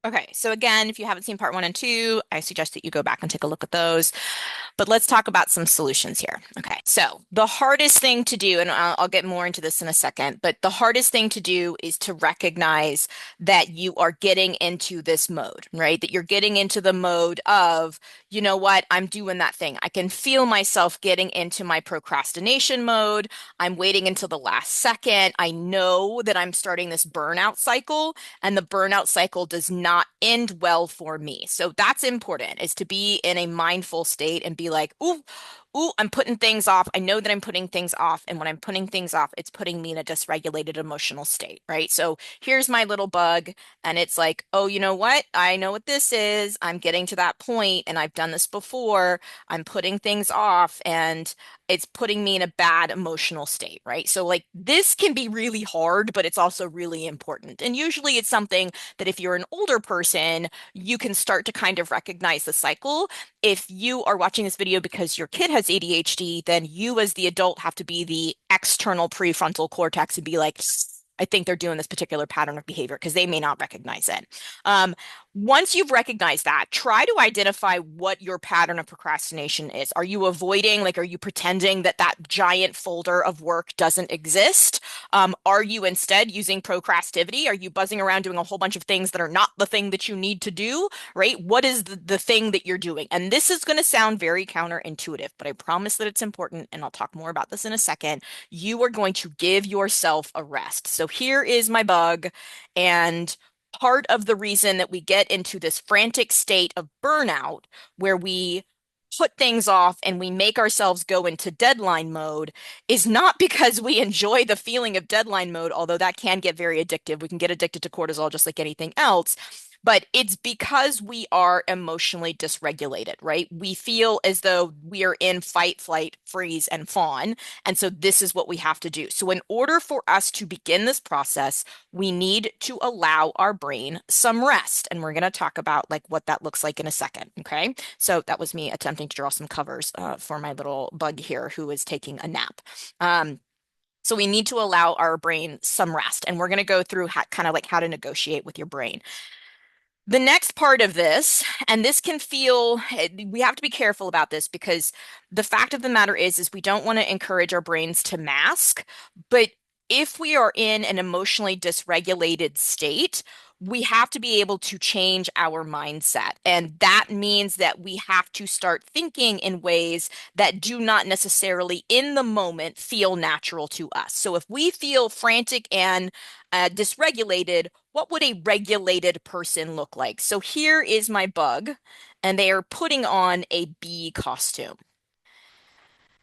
Okay, so again, if you haven't seen part one and two, I suggest that you go back and take a look at those. But let's talk about some solutions here. Okay, so the hardest thing to do, and I'll get more into this in a second, but the hardest thing to do is to recognize that you are getting into this mode, right? That you're getting into the mode of, you know what, I'm doing that thing. I can feel myself getting into my procrastination mode. I'm waiting until the last second. I know that I'm starting this burnout cycle, and the burnout cycle does not end well for me. So that's important, is to be in a mindful state and be like, ooh, ooh, I'm putting things off. I know that I'm putting things off. And when I'm putting things off, it's putting me in a dysregulated emotional state, right? So here's my little bug. And it's like, oh, you know what? I know what this is. I'm getting to that point, and I've done this before. I'm putting things off, and it's putting me in a bad emotional state, right? So, like, this can be really hard, but it's also really important. And usually it's something that if you're an older person, you can start to kind of recognize the cycle. If you are watching this video because your kid has ADHD, then you as the adult have to be the external prefrontal cortex and be like, I think they're doing this particular pattern of behavior because they may not recognize it. Um, Once you've recognized that, try to identify what your pattern of procrastination is. Are you avoiding, like, are you pretending that that giant folder of work doesn't exist? Are you instead using procrastivity? Are you buzzing around doing a whole bunch of things that are not the thing that you need to do, right? What is the thing that you're doing? And this is going to sound very counterintuitive, but I promise that it's important, and I'll talk more about this in a second. You are going to give yourself a rest. So here is my bug, and part of the reason that we get into this frantic state of burnout where we put things off and we make ourselves go into deadline mode is not because we enjoy the feeling of deadline mode, although that can get very addictive. We can get addicted to cortisol just like anything else. But it's because we are emotionally dysregulated, right? We feel as though we are in fight, flight, freeze, and fawn. And so this is what we have to do. So in order for us to begin this process, we need to allow our brain some rest. And we're going to talk about like what that looks like in a second. Okay. So that was me attempting to draw some covers for my little bug here who is taking a nap. Um, so we need to allow our brain some rest. And we're going to go through kind of like how to negotiate with your brain. The next part of this, and this can feel, we have to be careful about this because the fact of the matter is we don't want to encourage our brains to mask, but if we are in an emotionally dysregulated state, we have to be able to change our mindset. And that means that we have to start thinking in ways that do not necessarily in the moment feel natural to us. So if we feel frantic and dysregulated, what would a regulated person look like? So here is my bug, and they are putting on a bee costume.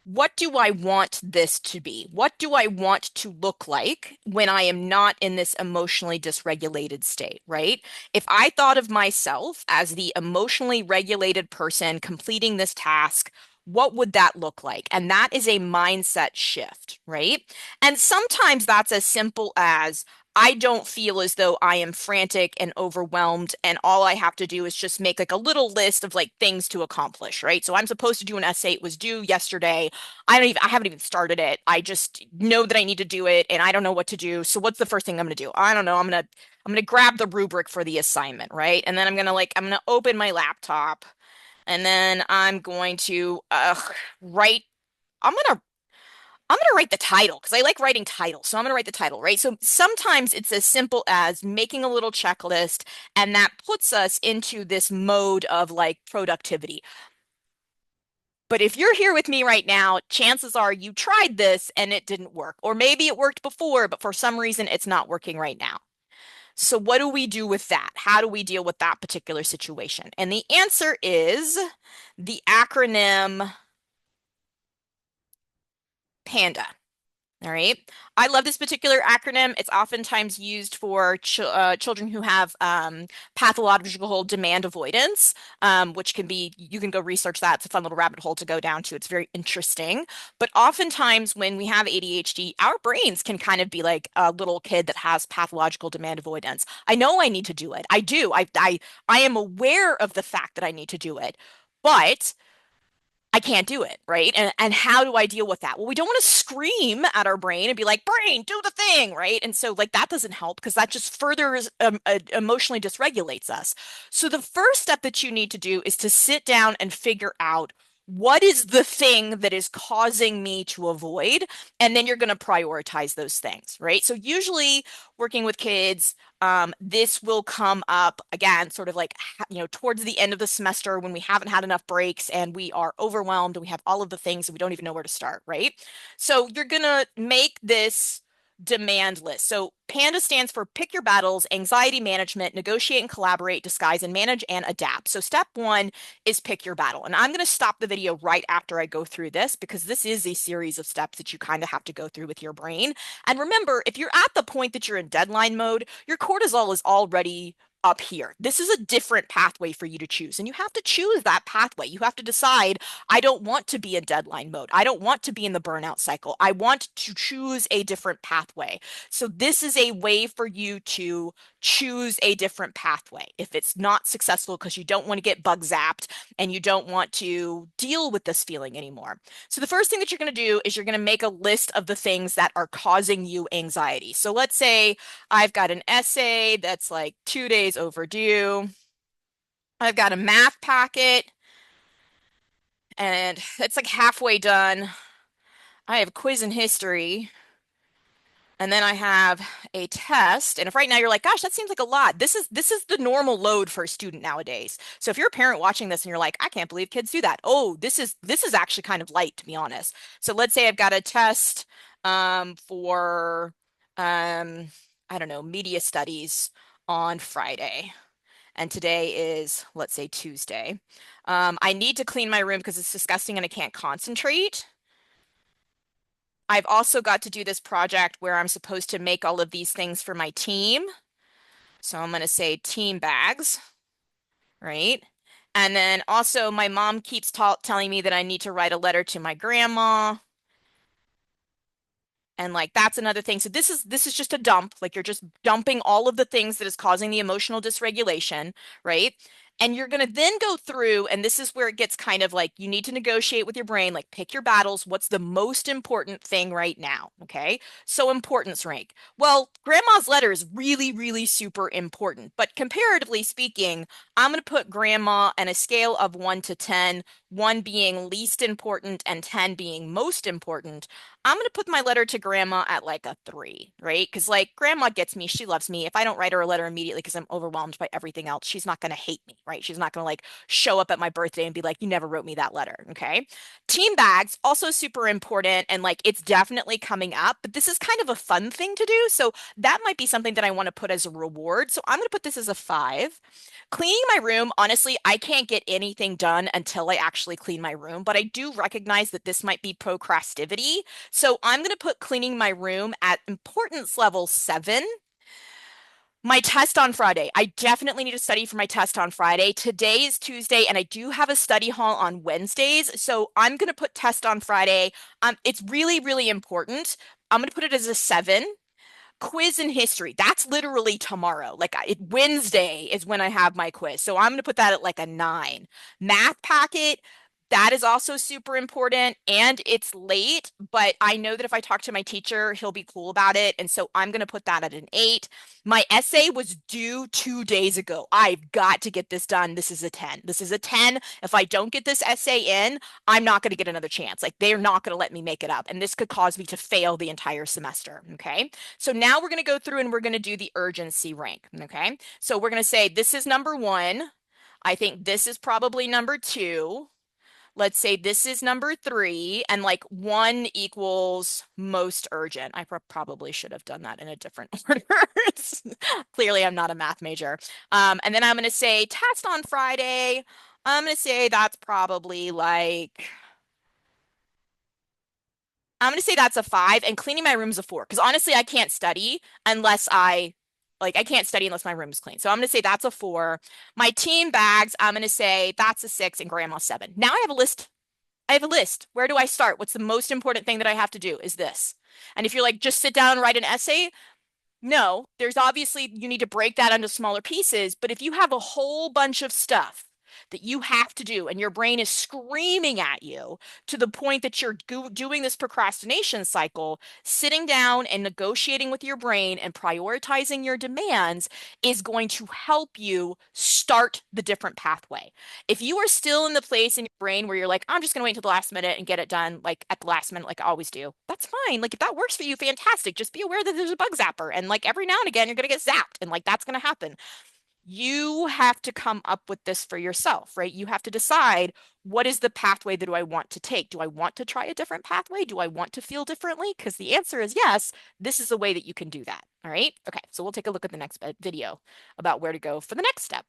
What do I want this to be? What do I want to look like when I am not in this emotionally dysregulated state, right? If I thought of myself as the emotionally regulated person completing this task, what would that look like? And that is a mindset shift, right? And sometimes that's as simple as I don't feel as though I am frantic and overwhelmed, and all I have to do is just make like a little list of like things to accomplish, right? So I'm supposed to do an essay. It was due yesterday. I haven't even started it. I just know that I need to do it and I don't know what to do. So what's the first thing I'm going to do? I don't know. I'm going to grab the rubric for the assignment, right? And then I'm going to open my laptop, and then I'm going to write I'm going to I'm going to write the title because I like writing titles. So I'm going to write the title, right? So sometimes it's as simple as making a little checklist, and that puts us into this mode of like productivity. But if you're here with me right now, chances are you tried this and it didn't work. Or maybe it worked before, but for some reason it's not working right now. So, what do we do with that? How do we deal with that particular situation? And the answer is the acronym PANDA. All right. I love this particular acronym. It's oftentimes used for children who have pathological demand avoidance, which can be, you can go research that. It's a fun little rabbit hole to go down to. It's very interesting. But oftentimes when we have ADHD, our brains can kind of be like a little kid that has pathological demand avoidance. I know I need to do it. I do. I am aware of the fact that I need to do it. But I can't do it, right? And how do I deal with that? Well, we don't want to scream at our brain and be like, brain, do the thing, right? And so like that doesn't help because that just further emotionally dysregulates us. So the first step that you need to do is to sit down and figure out what is the thing that is causing me to avoid, and then you're going to prioritize those things, right? So usually working with kids, this will come up again, sort of like, towards the end of the semester when we haven't had enough breaks and we are overwhelmed and we have all of the things and we don't even know where to start, right? So you're gonna make this demand list. So PANDA stands for pick your battles, anxiety management, negotiate and collaborate, disguise and manage, and adapt. So step one is pick your battle. And I'm going to stop the video right after I go through this because this is a series of steps that you kind of have to go through with your brain. And remember, if you're at the point that you're in deadline mode, your cortisol is already up here. This is a different pathway for you to choose. And you have to choose that pathway. You have to decide, I don't want to be in deadline mode. I don't want to be in the burnout cycle. I want to choose a different pathway. So this is a way for you to choose a different pathway. If it's not successful because you don't want to get bug zapped and you don't want to deal with this feeling anymore. So the first thing that you're going to do is you're going to make a list of the things that are causing you anxiety. So let's say I've got an essay that's like 2 days overdue. I've got a math packet and it's like halfway done. I have a quiz in history. And then I have a test. And if right now you're like, gosh, that seems like a lot. This is the normal load for a student nowadays. So if you're a parent watching this and you're like, I can't believe kids do that. Oh, this is actually kind of light, to be honest. So let's say I've got a test for I don't know, media studies on Friday. And today is, let's say, Tuesday. I need to clean my room because it's disgusting and I can't concentrate. I've also got to do this project where I'm supposed to make all of these things for my team. So I'm going to say team bags, right? And then also my mom keeps telling me that I need to write a letter to my grandma. And like that's another thing. So this is just a dump. Like you're just dumping all of the things that is causing the emotional dysregulation, right? And you're going to then go through, and this is where it gets kind of like you need to negotiate with your brain, like pick your battles. What's the most important thing right now? Okay. So importance rank. Well, grandma's letter is really, really super important. But comparatively speaking, I'm going to put grandma on a scale of 1 to 10, one being least important and 10 being most important. I'm going to put my letter to grandma at like a 3, right? Because like grandma gets me, she loves me. If I don't write her a letter immediately because I'm overwhelmed by everything else, she's not going to hate me, right? She's not going to like show up at my birthday and be like, you never wrote me that letter, okay? Team bags, also super important. And like it's definitely coming up, but this is kind of a fun thing to do. So that might be something that I want to put as a reward. So I'm going to put this as a 5. Cleaning my room, honestly, I can't get anything done until I actually clean my room, but I do recognize that this might be procrastivity. So I'm going to put cleaning my room at importance level 7. My test on Friday. I definitely need to study for my test on Friday. Today is Tuesday, and I do have a study hall on Wednesdays. So I'm going to put test on Friday. It's really, really important. I'm going to put it as a 7. Quiz in history. That's literally tomorrow. Like Wednesday is when I have my quiz. So I'm going to put that at like a 9. Math packet. That is also super important and it's late, but I know that if I talk to my teacher, he'll be cool about it. And so I'm going to put that at an 8. My essay was due 2 days ago. I've got to get this done. This is a 10. This is a 10. If I don't get this essay in, I'm not going to get another chance. Like they're not going to let me make it up. And this could cause me to fail the entire semester. Okay. So now we're going to go through and we're going to do the urgency rank. Okay. So we're going to say this is number 1. I think this is probably number 2. Let's say this is number 3, and like 1 equals most urgent. I probably should have done that in a different order. Clearly, I'm not a math major. And then I'm going to say test on Friday. I'm going to say that's probably like, I'm going to say that's a 5, and cleaning my room's a 4. Because honestly, I can't study unless I can't study unless my room is clean. So I'm going to say that's a 4. My team bags, I'm going to say that's a 6 and grandma's 7. Now I have a list. I have a list. Where do I start? What's the most important thing that I have to do is this. And if you're like, just sit down and write an essay, no, there's obviously, you need to break that into smaller pieces. But if you have a whole bunch of stuff that you have to do, and your brain is screaming at you to the point that you're doing this procrastination cycle, sitting down and negotiating with your brain and prioritizing your demands is going to help you start the different pathway. If you are still in the place in your brain where you're like, I'm just going to wait until the last minute and get it done, like at the last minute, like I always do, that's fine. Like if that works for you, fantastic. Just be aware that there's a bug zapper. And like every now and again, you're going to get zapped. And like that's going to happen. You have to come up with this for yourself, right? You have to decide, what is the pathway that do I want to take? Do I want to try a different pathway? Do I want to feel differently? Because the answer is yes, this is a way that you can do that. All right. Okay. So we'll take a look at the next video about where to go for the next step.